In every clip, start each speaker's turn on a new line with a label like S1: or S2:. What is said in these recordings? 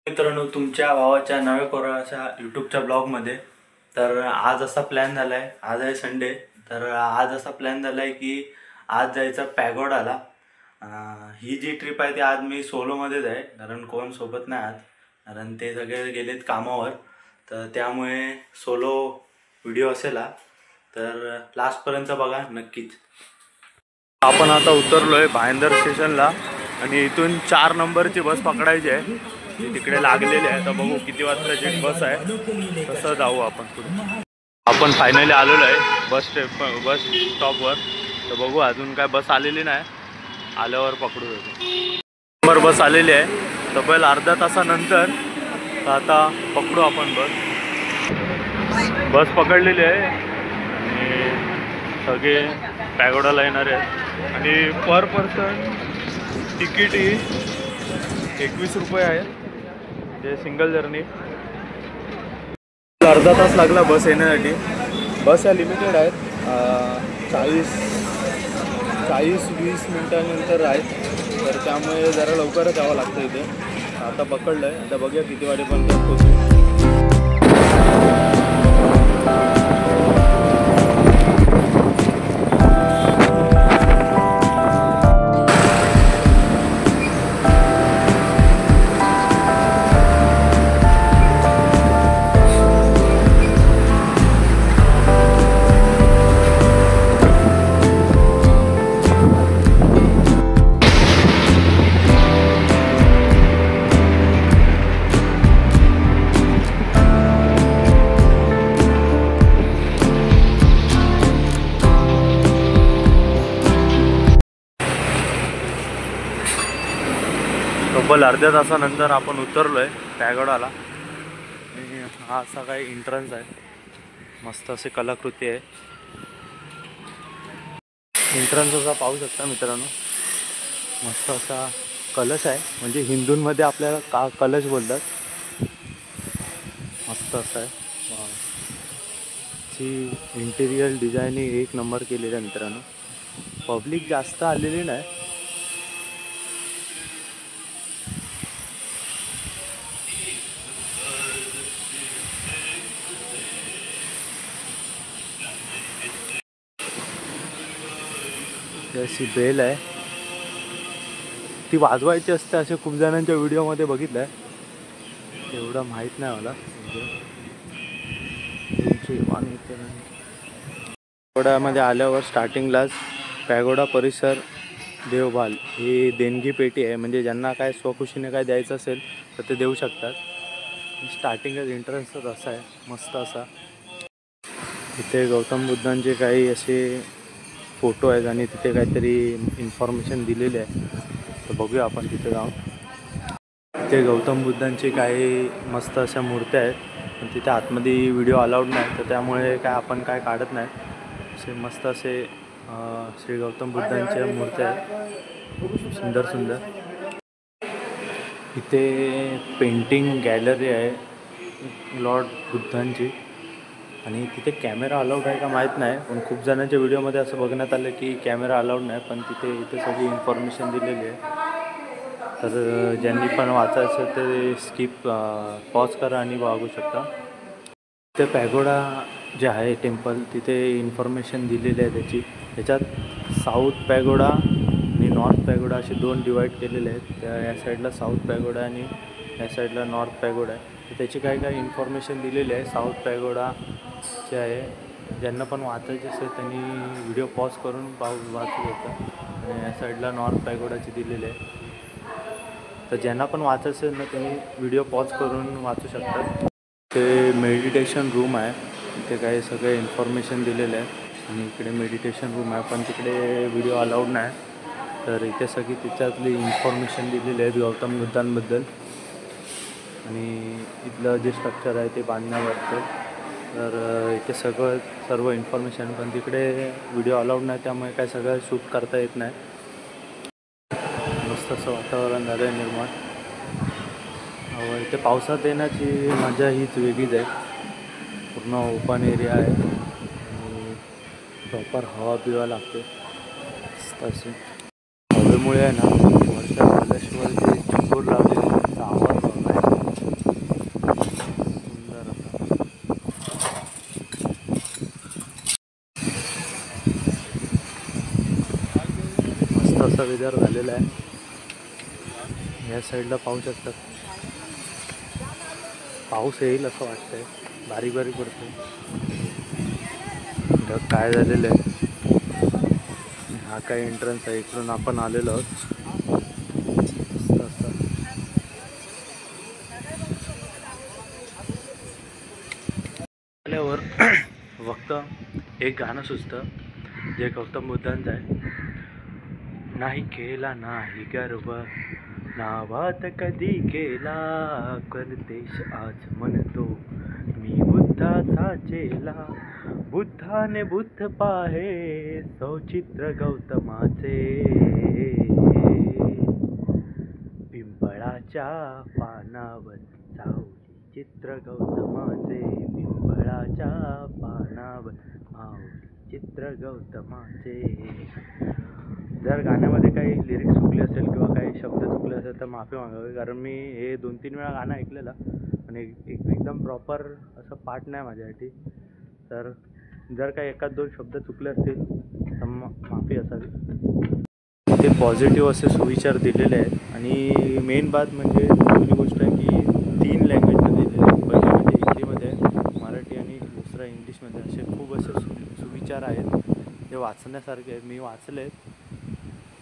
S1: मित्रांनो, तुमच्या भावाच्या नव्या कोराच्या यूट्यूबच्या ब्लॉगमध्ये तर आज असा प्लॅन झाला आहे. आज आहे संडे. तर आज असा प्लॅन झाला आहे की आज जायचं पॅगोडाला. ही जी ट्रिप आहे ती आज मी सोलोमध्येच आहे, कारण कोण सोबत नाही आज, कारण ते सगळे गेलेत कामावर. तर त्यामुळे सोलो व्हिडिओ असेल तर लास्टपर्यंत बघा नक्कीच. आपण आता उतरलो आहे भाईंदर स्टेशनला आणि इथून 4 नंबरची बस पकडायची आहे. ती तिकडे लागलेली आहे. तर बघू किती वाजताची बस आहे, तसं जाऊ आपण पुढे. आपण फायनली आलेलो आहे बस स्टॉपवर. तर बघू अजून काय बस आलेली नाही, आल्यावर पकडू देतो. नंबर बस आलेली आहे तब्बल अर्धा तासानंतर. तर आता पकडू आपण बस पकडलेली आहे आणि सगळे पॅगोडाला येणार आहेत. आणि पर पर्सन तिकीट ही 21 रुपये आहे, जे सिंगल जर्नी. अर्धा तास लागला बस येण्यासाठी. बस या लिमिटेड आहेत, 40-20 मिनटानंतर आहेत. तर त्यामुळे जरा लवकरच यावं लागतं इथे. आता पकडलं आहे, आता बघूया किती वाजेपर्यंत पोहोचू. तब्बल अर्ध्या तासानंतर आपण उतरलो आहे पॅगोडाला. आणि हा असा काही एंट्रन्स आहे, मस्त अशी कलाकृती आहे. एंट्रन्स असा पाहू शकता मित्रांनो. मस्त असा कलश आहे, म्हणजे हिंदूंमध्ये आपल्याला कलश बोलतात. मस्त असं आहे. ची इंटिरियर डिझायनिंग 1 नंबर केलेली आहे मित्रांनो. पब्लिक जास्त आलेली नाही. अशी बेल आहे, ती वाजवायची असते असे खूप जणांच्या व्हिडिओमध्ये बघितलं आहे. एवढं माहीत नाही मला. पॅगोडामध्ये आल्यावर स्टार्टिंगलाच पॅगोडा परिसर देवभाल ही देणगी पेटी आहे, म्हणजे ज्यांना काय स्वखुशीने काय द्यायचं असेल तर ते देऊ शकतात. स्टार्टिंगच एंट्रन्सच असा आहे, मस्त असा. इथे गौतम बुद्धांचे काही असे फोटो आहेत आणि तिथे काहीतरी इन्फॉर्मेशन दिलेली आहे. तर बघूया आपण तिथे जाऊन. तिथे गौतम बुद्धांची काही मस्त अशा मूर्त्या आहेत, पण तिथे आतमध्ये व्हिडिओ अलाउड नाही, तर त्यामुळे काय आपण काय काढत नाही. असे मस्त असे श्री गौतम बुद्धांच्या मूर्त्या आहेत, सुंदर सुंदर. इथे पेंटिंग गॅलरी आहे लॉर्ड बुद्धांची, आणि तिथे कॅमेरा अलाउड आहे का माहीत नाही, पण खूप जणांच्या व्हिडिओमध्ये असं बघण्यात आलं की कॅमेरा अलाउड नाही. पण इथे सगळी इन्फॉर्मेशन दिलेली आहे. तर ज्यांनी पण वाचायचं ते पॉज करा आणि बघू शकता. ते पॅगोडा जे आहे टेम्पल, तिथे इन्फॉर्मेशन दिलेली आहे त्याच्यात साऊथ पॅगोडा आणि नॉर्थ पॅगोडा असे 2 डिवाईड केलेले आहेत. त्या या साईडला साऊथ पॅगोडा आणि या साईडला नॉर्थ पॅगोडा आहे. तर त्याची काही इन्फॉर्मेशन दिलेली आहे. साऊथ पॅगोडा जे आहे, ज्यांना पण वाचायचे असेल त्यांनी व्हिडिओ पॉज करून वाचू शकता. आणि या साईडला नॉर्थ पॅगोडाची दिलेली आहे. तर ज्यांना पण वाचायचं असेल ना त्यांनी व्हिडिओ पॉज करून वाचू शकतात. ते मेडिटेशन रूम आहे, इथे काही सगळे इन्फॉर्मेशन दिलेलं आहे. आणि इकडे मेडिटेशन रूम आहे, पण तिकडे व्हिडिओ अलाउड नाही. तर इथे सगळी त्याच्यातली इन्फॉर्मेशन दिलेली आहेत गौतम बुद्धांबद्दल. आणि इथलं जे स्ट्रक्चर आहे ते बांधण्याबद्दल. तर इथे सर्व इन्फॉर्मेशन, पण तिकडे व्हिडिओ अलाउड नाही, त्यामुळे काय सगळं शूट करता येत नाही. मस्त असं वातावरण झालं आहे निर्माण. इथे पावसात येण्याची मजा हीच वेगळीच आहे. पूर्ण ओपन एरिया आहे आणि प्रॉपर हवा पिवा लागते. तसे हवेमुळे आहे ना, वरच्या कलशवर जे चकोर लावलेले त्यांचा आवाज होत आहे. वेदर झालेलं आहे. या साईडला पाहू शकतात पाऊस येईल असं वाटतंय, बारीक बारीक पडतंय. ढग काय झालेलं आहे. हा काय एंट्रन्स आहे, इकडून आपण आलेलो आहोत. आल्यावर फक्त एक गाणं सुचतं जे गौतम बुद्धांचं आहे. नाही केला नाही गर्व नावात कधी केला, करतेश आज म्हणतो मी बुद्धाचा चेला. बुद्धाने बुद्ध पाहे सौचित्र गौतमाचे, पिंपळाच्या पानावर सावली चित्र गौतमाचे, पिंपळाच्या पानावर माऊली चित्र गौतमाचे. जर गाण्यामध्ये काही लिरिक्स चुकले असेल किंवा काही शब्द चुकले असेल तर माफी मागावी, कारण मी हे 2-3 वेळा गाणं ऐकलेलं आणि एकदम प्रॉपर असं पाठ नाही माझ्यासाठी. तर जर काही 1-2 शब्द चुकले असतील तर माफी असावी. ते पॉझिटिव्ह असे सुविचार दिलेले आहेत आणि मेन बात म्हणजे चांगली गोष्ट आहे की 3 लँग्वेजमध्ये दिलेले आहेत. पहिले म्हणजे हिंदीमध्ये, मराठी आणि दुसरा इंग्लिशमध्ये. असे खूप असे सुविचार आहेत जे वाचण्यासारखे आहेत. मी वाचले आहेत.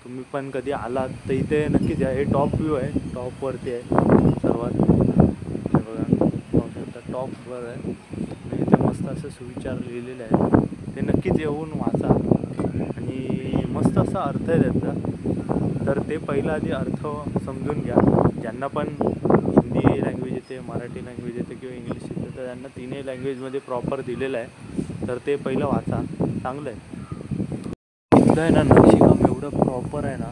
S1: तुम्ही पण कधी आलात तर इथे नक्कीच या. हे टॉप व्ह्यू आहे, टॉपवरती आहे सर्वात. हे बघा पाहू शकता, टॉपवर आहे. इथे मस्त असे सुविचार लिहिलेले आहेत, ते नक्कीच येऊन वाचा. आणि मस्त असा अर्थ आहे त्याचा. तर ते पहिला आधी अर्थ समजून घ्या. ज्यांना पण हिंदी लँग्वेज येते, मराठी लँग्वेज येते किंवा इंग्लिश येते तर त्यांना 3ही लँग्वेजमध्ये प्रॉपर दिलेलं आहे. तर ते पहिलं वाचा, चांगलं आहे. इथलं आहे ना नक्षीकाम एवढं प्रॉपर आहे ना,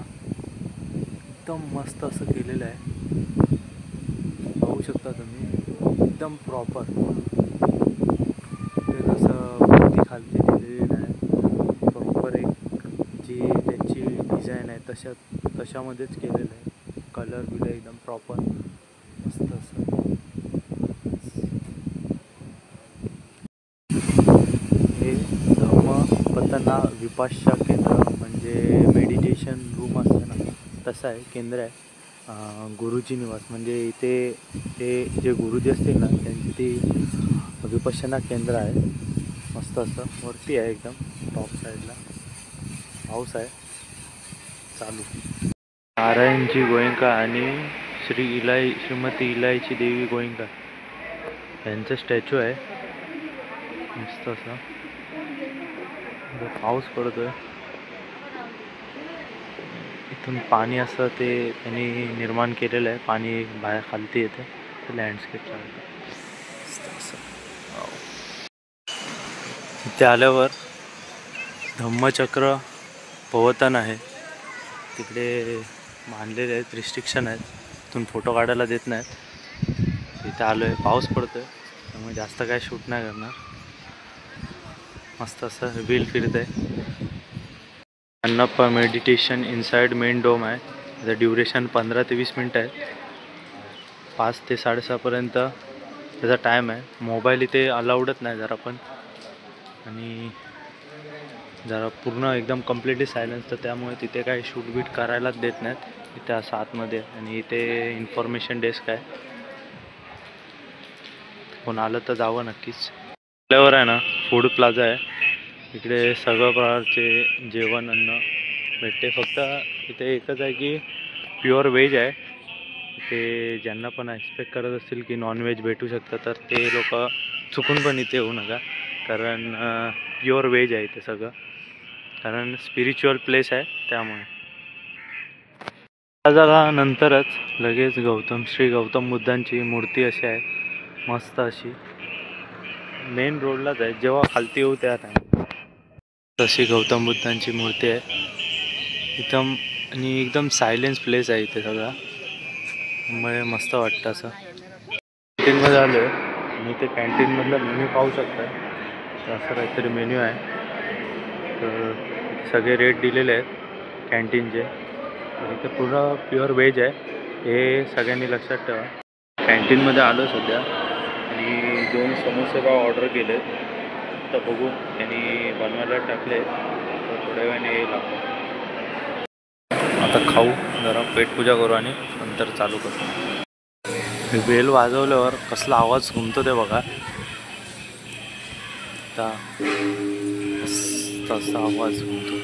S1: एकदम मस्त असं केलेलं आहे. पाहू शकता तुम्ही, एकदम प्रॉपर. ते जसं वरती खालती दिलेलं आहे प्रॉपर, एक जी त्यांची डिझाईन आहे तशामध्येच केलेलं आहे. कलर बिलर एकदम प्रॉपर मस्त असं. हे धम्मपतना विपाशा केंद्र म्हणजे मेडिटेशन रूम असतं ना, तसं आहे, केंद्र आहे. गुरुजी निवास म्हणजे इथे ते जे गुरुजी असतील ना त्यांची ती विपश्यना केंद्र आहे. मस्त असं वरती आहे एकदम टॉप साईडला. पाऊस आहे चालू. नारायणजी गोयंका आणि श्रीमती इलाईची देवी गोयंका यांचं स्टॅच्यू आहे. मस्त असं. पाऊस पडतोय, इथून पाणी असं ते त्यांनी निर्माण केलेलं आहे. पाणी बाहेर खालती येते, ते लँडस्केप चालतं. इथे आल्यावर धम्मचक्र पवतन आहे, तिकडे बांधलेले आहेत, रिस्ट्रिक्शन आहेत, तिथून फोटो काढायला देत नाहीत. इथे आलो आहे, पाऊस पडतोय त्यामुळे जास्त काय शूट नाही करणार. मस्त असं व्हील फिरत आहे. Annappa meditation inside main dome आहे. त्याचं ड्युरेशन 15 ते 20 मिनटं आहे. 5 ते 6:30पर्यंत त्याचा टाईम आहे. मोबाईल इथे अलाउडच नाही जरा पण, आणि जरा पूर्ण एकदम कम्प्लिटली सायलेन्स, तर त्यामुळे तिथे काही शूट बीट करायलाच देत नाहीत इथे असं आतमध्ये. आणि इथे इन्फॉर्मेशन डेस्क आहे, कोण आलं तर जावं नक्कीच. आपल्यावर आहे ना फूड प्लाझा आहे, इकडे सगळं प्रकारचे जेवण अन्न भेटते. फक्त इथे एकच आहे की प्युअर व्हेज आहे. इथे ज्यांना पण एक्सपेक्ट करत असतील की नॉनव्हेज भेटू शकतं तर ते लोक चुकून पण इथे येऊ नका, कारण प्युअर व्हेज आहे इथे सगळं, कारण स्पिरिच्युअल प्लेस आहे त्यामुळे. प्लाझाला नंतरच लगेच श्री गौतम बुद्धांची मूर्ती अशी आहे, मस्त अशी मेन रोडलाच आहे. जेव्हा खालती येऊ त्या टाईम तशी गौतम बुद्धांची मूर्ती आहे एकदम. आणि एकदम सायलेन्स प्लेस आहे इथे सगळा, त्यामुळे मस्त वाटतं असं. कॅन्टीनमध्ये आलो आहे आणि ते कॅन्टीनमधला मेन्यू पाहू शकता. तर असं काहीतरी मेन्यू आहे. तर सगळे रेट दिलेले आहेत कॅन्टीनचे. तर इथे पूर्ण प्युअर व्हेज आहे, हे सगळ्यांनी लक्षात ठेवा. कॅन्टीनमध्ये आलो सध्या आणि 2 समोसे पाव ऑर्डर केले. तर बघू त्यांनी बनवायला टाकले, तर थोड्या वेळाने येईल. आता खाऊ जरा, पेटपूजा करू आणि नंतर चालू करू. हे बेल वाजवल्यावर कसला आवाज घुमतो ते बघा. तसा आवाज घुमतो.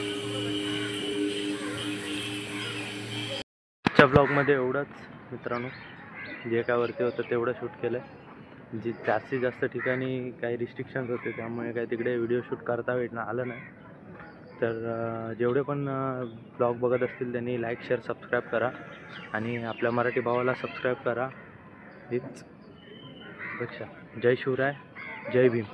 S1: आजच्या ब्लॉगमध्ये एवढंच मित्रांनो. जे काय वरती होतं तेवढं शूट केलं. जी जास्तीत जास्त ठिकाणी काही रिस्ट्रिक्शन्स होते त्यामुळे काही तिकडे व्हिडिओ शूट करता आलं नाही. तर जेवढे पण ब्लॉग बघत असतील त्यांनी लाईक शेअर सबस्क्राईब करा आणि आपल्या मराठी भावाला सबस्क्राईब करा. हीच अपेक्षा. जय शिवराय, जय भीम.